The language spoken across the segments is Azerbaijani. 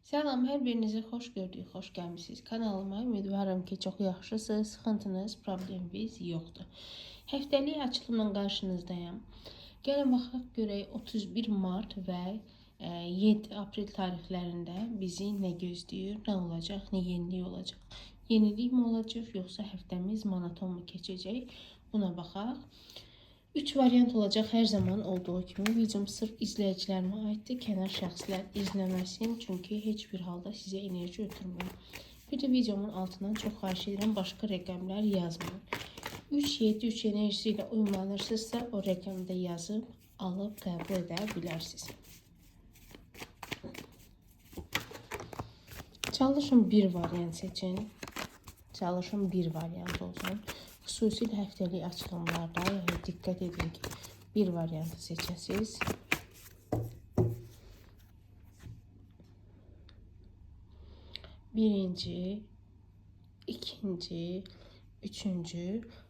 Salam, hər birinizi xoş gördük, xoş gəlmisiniz kanalıma. Ümidvaram ki, çox yaxşısınız, sıxıntınız, probleminiz yoxdur. Həftəlik açılımla qarşınızdayım. Gəlin baxaq görək 31 mart və 7 aprel tarixlərində bizi nə gözləyir, nə olacaq, nə yenilik olacaq. Yenilik mi olacaq, yoxsa həftəmiz monoton mu keçəcək? Buna baxaq. 3 variant olacaq hər zaman olduğu kimi. Videom sırf izləyicilərimə aiddir. Kənar şəxslər izləməsin, çünki heç bir halda sizə enerji ötürmür. Bir də videomun altından çox xahiş edirəm, başqa rəqəmlər yazmayın. 3-7-3 enerjisi ilə uyumlanırsınızsa, o rəqəmi də yazıb, alıb qəbul edə bilərsiniz. Çalışın bir variant seçin. Çalışın bir variant olsun. Xüsusilə həftəlik açılımlarda diqqət edin ki, bir variantı seçəsiniz. Birinci, ikinci, üçüncü,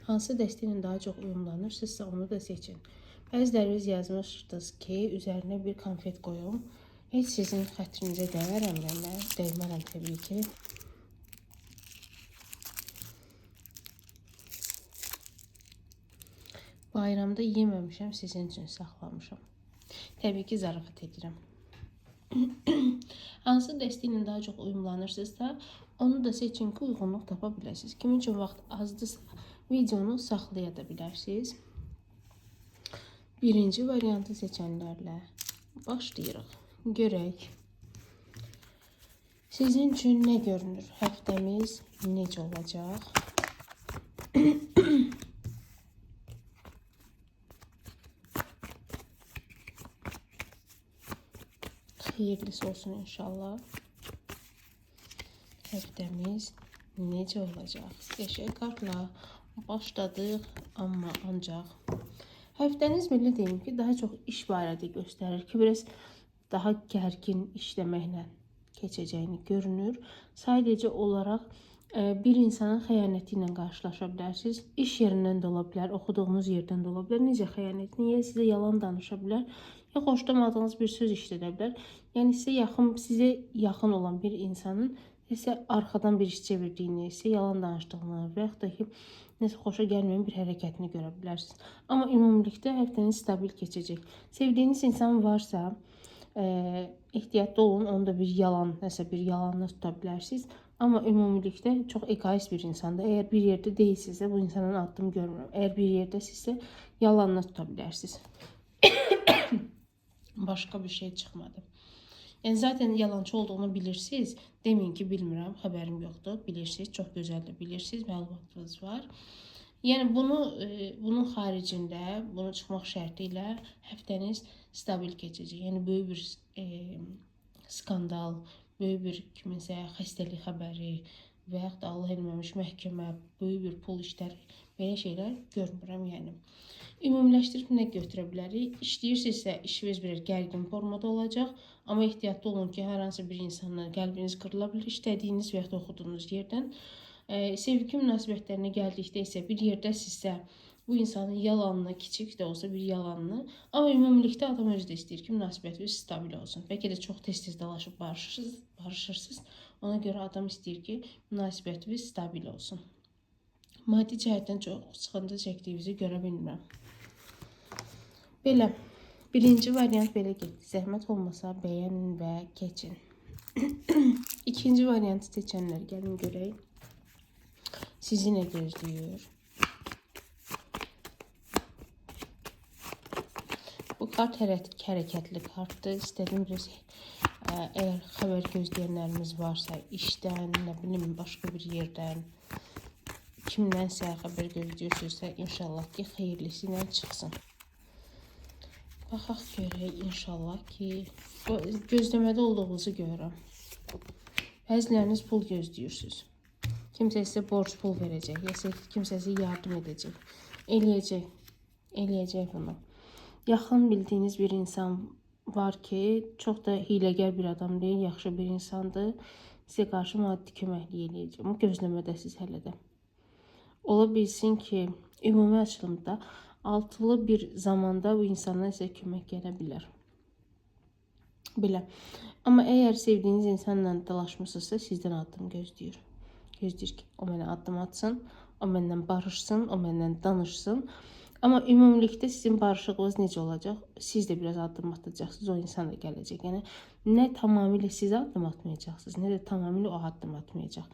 hansı dəstə ilə daha çox uyumlanırsınızsa onu da seçin. Bəziləriniz yazmışdınız ki, üzərinə bir konfet qoyum. Heç sizin xətrinizə dəymərəm, dəymərəm təbii ki. Bayramda yeməmişəm, sizin üçün saxlamışam. Təbii ki, zarafat edirəm. Hansı dəstə ilə daha çox uyumlanırsınızsa, onu da seçin ki, uyğunluq tapa biləsiniz. Kimin üçün vaxt azdırsa, videonu saxlaya da bilərsiniz. Birinci variantı seçənlərlə başlayırıq. Görək. Sizin üçün nə görünür? Həftəmiz necə olacaq? Xeyirlisi olsun inşallah. Həftəmiz necə olacaq? Qəşəng kartla başladıq, amma ancaq həftəniz belə deyim ki, daha çox iş barədə göstərir ki, biraz daha gərgin işləməklə keçəcəyini görünür. Sadəcə olaraq bir insanın xəyanəti ilə qarşılaşa bilərsiniz. İş yerindən də ola bilər, oxuduğunuz yerdən də ola bilər. Necə xəyanət? Niyə sizə yalan danışa bilər? Ya xoşlamadığınız bir söz işlədə bilər. Yəni sizə yaxın olan bir insanın isə arxadan bir iş çevirdiyini, sizə yalan danışdığını və yaxud da ki, nəsə xoşa gəlməyən bir hərəkətini görə bilərsiniz. Amma ümumilikdə həftəniz stabil keçəcək. Sevdiyiniz insan varsa, ehtiyatlı olun, onu da bir yalan, nəsə bir yalanla tuta bilərsiniz. Amma ümumilikdə çox egoist bir insandır. Əgər bir yerdə deyilsinizsə, bu insanın adını görmürəm. Əgər bir yerdəsinizsə, yalanla tuta bilərsiniz. Başqa bir şey çıxmadı. Yəni, zaten yalancı olduğunu bilirsiniz. Deməyin ki, bilmirəm, xəbərim yoxdur. Bilirsiniz, çox gözəldir, bilirsiniz, məlumatınız var. Yəni, bunun xaricində, bunu çıxmaq şərti ilə həftəniz stabil keçəcək. Yəni, böyük bir skandal, böyük bir kiminsə xəstəlik xəbəri və yaxud da Allah eləməmiş məhkəmə, böyük bir pul işləri, belə şeylər görmürəm, yəni. Ümumiləşdirib nə götürə bilərik? İşləyirsinizsə, işiniz bir gərgin formada olacaq. Amma ehtiyatlı olun ki, hər hansı bir insanla qəlbiniz qırıla bilər. İşlədiyiniz və yaxud da oxuduğunuz yerdən. Sevgi münasibətlərinə gəldikdə isə bir yerdəsinizsə, bu insanın yalanını, kiçik də olsa bir yalanını. Amma ümumilikdə adam özü də istəyir ki, münasibətiniz stabil olsun. Bəlkə də çox tez-tez dalaşıb barışırsınız. Ona görə adam istəyir ki, münasibətiniz stabil olsun. Maddi cəhətdən çox sıxıntı çəkdiyinizi görə bilmirəm. Belə, birinci variant belə getdi. Zəhmət olmasa bəyənin və keçin. İkinci variantı seçənlər gəlin görək. Sizi nə gözləyir? Bu kart hərəkətli kartdır. İstədim biraz, əgər xəbər gözləyənlərimiz varsa, işdən, nə bilim, başqa bir yerdən, kimdənsə xəbər gözləyirsizsə, inşallah ki, xeyirlisi ilə çıxsın. Baxaq görək, inşallah ki, gözləmədə olduğunuzu görürəm. Bəziləriniz pul gözləyirsiniz. Kimsə sizə borc pul verəcək, ya kimsə sizə yardım edəcək. Eləyəcək bunu. Yaxın bildiyiniz bir insan var ki, çox da hiləgər bir adam deyil, yaxşı bir insandır. Sizə qarşı maddi köməklik eləyəcək. Amma gözləmədəsiz hələ də. Ola bilsin ki, ümumi açılımda altılı bir zamanda bu insanlar sizə kömək gələ bilər. Belə. Amma əgər sevdiyiniz insanla dalaşmısınızsa, sizdən addım gözləyir. Gözləyir ki, o mənə addım atsın, o məndən barışsın, o məndən danışsın. Amma ümumilikdə sizin barışıqlığınız necə olacaq? Siz də biraz addım atacaqsınız, o insan da gələcək. Yəni nə tamamilə siz addım atmayacaqsınız, nə də tamamilə o addım atmayacaq.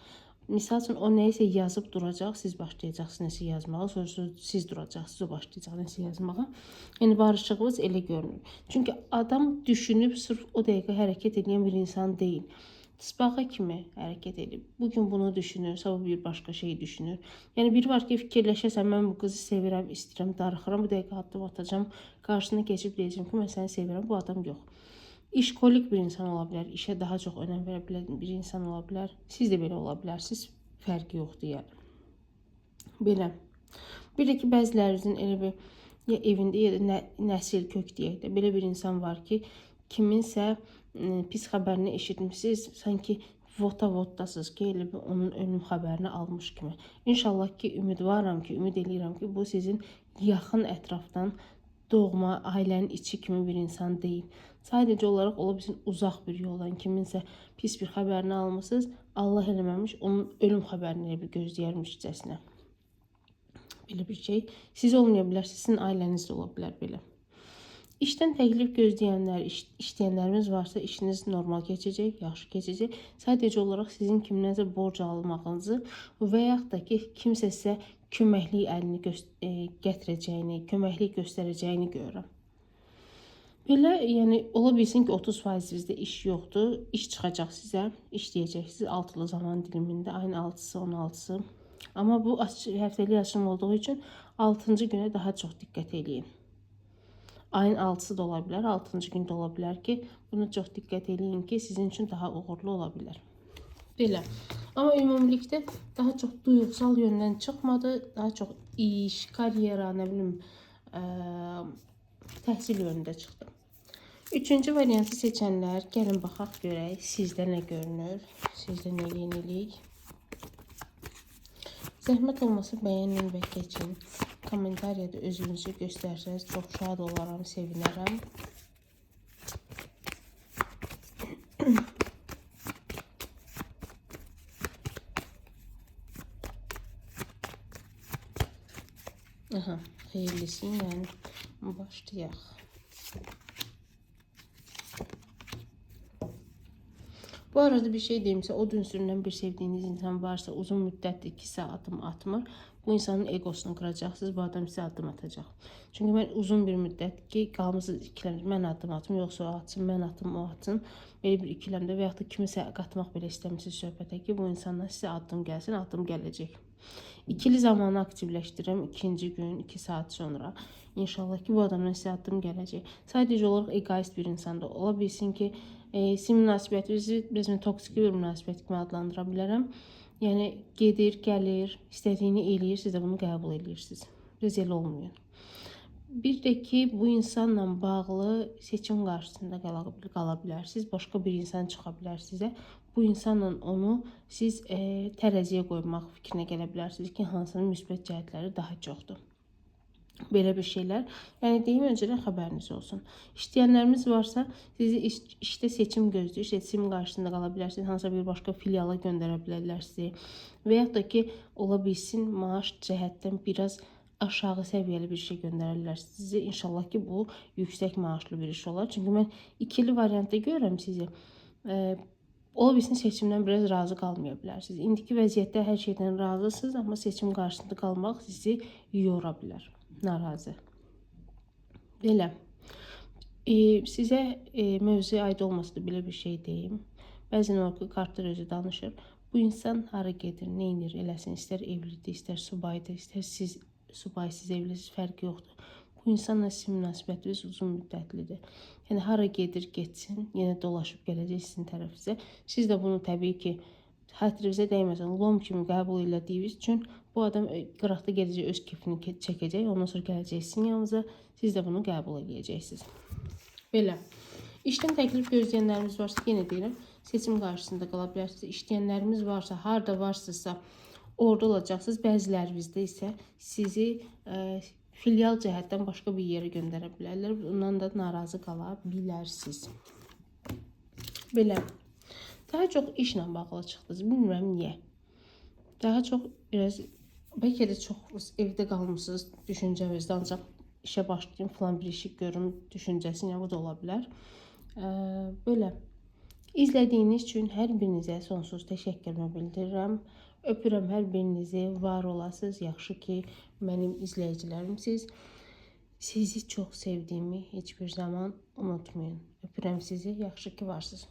Misal üçün o nəyisə yazıb duracaq, siz başlayacaqsınız nəsə yazmağa, sonra siz duracaqsınız, o başlayacaq nəsə yazmağa. Yəni barışıqlığınız elə görünür. Çünki adam düşünüb sırf o dəqiqə hərəkət edən bir insan deyil. Tısbağa kimi hərəkət edib. Bugün bunu düşünür, sabah bir başqa şey düşünür. Yəni biri var ki, fikirləşəsən, mən bu qızı sevirəm, istəyirəm, darıxıram, bu dəqiqə addım atacağam, qarşısına keçib deyəcəm ki, mən səni sevirəm, bu adam yox. İşkolik bir insan ola bilər, işə daha çox önəm verə bilən bir insan ola bilər. Siz də belə ola bilərsiniz, fərqi yoxdur yəni. Belə. Bir də ki, bəzilərinizin elə bir ya evində ya da nəsil kök deyək də belə bir insan var ki, kiminsə pis xəbərini eşitmişsiniz, sanki vota-votdasınız ki, elə bir onun ölüm xəbərini almış kimi. İnşallah ki, ümidvaram ki, ümid eləyirəm ki, bu sizin yaxın ətrafdan doğma, ailənin içi kimi bir insan deyil. Sadəcə olaraq ola bilsin uzaq bir yoldan kiminsə pis bir xəbərini almışsınız, Allah eləməmiş onun ölüm xəbərini elə bir gözləyərmişcəsinə. Belə bir şey. Siz olmaya bilər, sizin ailəniz də ola bilər belə. İşdən təklif gözləyənlər, işləyənlərimiz varsa işiniz normal keçəcək, yaxşı keçəcək. Sadəcə olaraq sizin kimdənsə borc almağınızı və yaxud da ki, kimsə sizə köməklik əlini gətirəcəyini, köməklik göstərəcəyini görürəm. Belə, yəni ola bilsin ki, 30% sizdə iş yoxdur, iş çıxacaq sizə, işləyəcəksiniz 6-lı zaman dilimində, ayın 6-sı, 16-sı. Amma bu həftəlik açılım olduğu üçün 6-cı günə daha çox diqqət eləyin. Ayın 6-sı da ola bilər, 6-cı gün də ola bilər ki, buna çox diqqət eləyin ki, sizin üçün daha uğurlu ola bilər. Belə. Amma ümumilikdə daha çox duyğusal yöndən çıxmadı, daha çox iş, karyera, nə bilim, təhsil yönündə çıxdı. Üçüncü variantı seçənlər, gəlin baxaq görək, sizdə nə görünür, sizdə nə yenilik. Zəhmət olmasa bəyənin və keçin. Kommentariyada özünüzü göstərsəniz çox şad olaram, sevinərəm. Aha, xeyirlisi ilə başlayaq. Bu arada bir şey deyimsə, o dünsüründən bir sevdiyiniz insan varsa, uzun müddətdir ki, sizə addım atmır. Bu insanın egosunu qıracaqsınız, bu adam sizə addım atacaq. Çünki mən uzun bir müddət ki, qalmışsınız ikiləmdə, mən addım atım, yoxsa o atsın, mən atım, o atsın. Belə bir ikiləmdə və yaxud da kimisə qatmaq belə istəmişsiniz söhbətə ki, bu insandan sizə addım gəlsin, addım gələcək. İkili zamanı aktivləşdirirəm 2-ci gün, 2 saat sonra. İnşallah ki, bu adamdan sizə addım gələcək. Sadəcə olaraq egoist bir insanda ola bilsin ki, sizin münasibətinizi biraz toksik bir münasibət kimi adlandıra bilərəm. Yəni, gedir, gəlir, istədiyini eləyir, siz də bunu qəbul edirsiniz. Biraz elə olmuyor. Bir də ki, bu insanla bağlı seçim qarşısında qala bilərsiniz. Başqa bir insan çıxa bilər sizə. Bu insanla onu siz tərəziyə qoymaq fikrinə gələ bilərsiniz ki, hansının müsbət cəhətləri daha çoxdur. Belə bir şeylər. Yəni, deyim öncədən xəbəriniz olsun. İşləyənlərimiz varsa, sizi işdə seçim gözləyir, seçim qarşısında qala bilərsiniz, hansısa bir başqa filiala göndərə bilərlər sizi. Və yaxud da ki, ola bilsin, maaş cəhətdən biraz aşağı səviyyəli bir şey göndərərlər sizi. İnşallah ki, bu yüksək maaşlı bir iş olar. Çünki mən ikili variantda görürəm sizi. Ola bilsin, seçimdən biraz razı qalmaya bilərsiniz. İndiki vəziyyətdə hər şeydən razısınız, amma seçim qarşısında qalmaq sizi yora bilər. Narazı. Belə. Sizə mövzuya aid olmasa da belə bir şey deyim. Bəzən o ki, kartlar özü danışır. Bu insan hara gedir, nə edir, eləsin, istər evlidir, istər subaydır, istər siz subaysız evlisiniz, fərqi yoxdur. Bu insanla sizin münasibətiniz uzun müddətlidir. Yəni, hara gedir, getsin, yenə dolaşıb gələcək sizin tərəfinizə. Siz də bunu təbii ki, xətrinizə dəyməsən, lom kimi qəbul elədiyiniz üçün bu adam qıraqda gedəcək, öz keyfini çəkəcək, ondan sonra gələcək sizin yanınıza, siz də bunu qəbul edəcəksiniz. Belə. İşdən təklif gözləyənlərimiz varsa, yenə deyirəm, seçim qarşısında qala bilərsiniz. İşləyənlərimiz varsa, harada varsınızsa, orada olacaqsınız. Bəzilərinizdə isə sizi filial cəhətdən başqa bir yerə göndərə bilərlər. Bundan da narazı qala bilərsiniz. Belə. Daha çox işlə bağlı çıxdınız. Bilmirəm niyə. Daha çox biraz bəlkə də çox evdə qalmısınız düşüncənizdə, ancaq işə başlayım, falan bir işi görüm düşüncəsi ilə bu da ola bilər. Belə. İzlədiyiniz üçün hər birinizə sonsuz təşəkkürümü bildirirəm. Öpürəm hər birinizi, var olasınız. Yaxşı ki, mənim izləyicilərimsiz. Sizi çox sevdiyimi heç bir zaman unutmayın. Öpürəm sizi, yaxşı ki varsınız.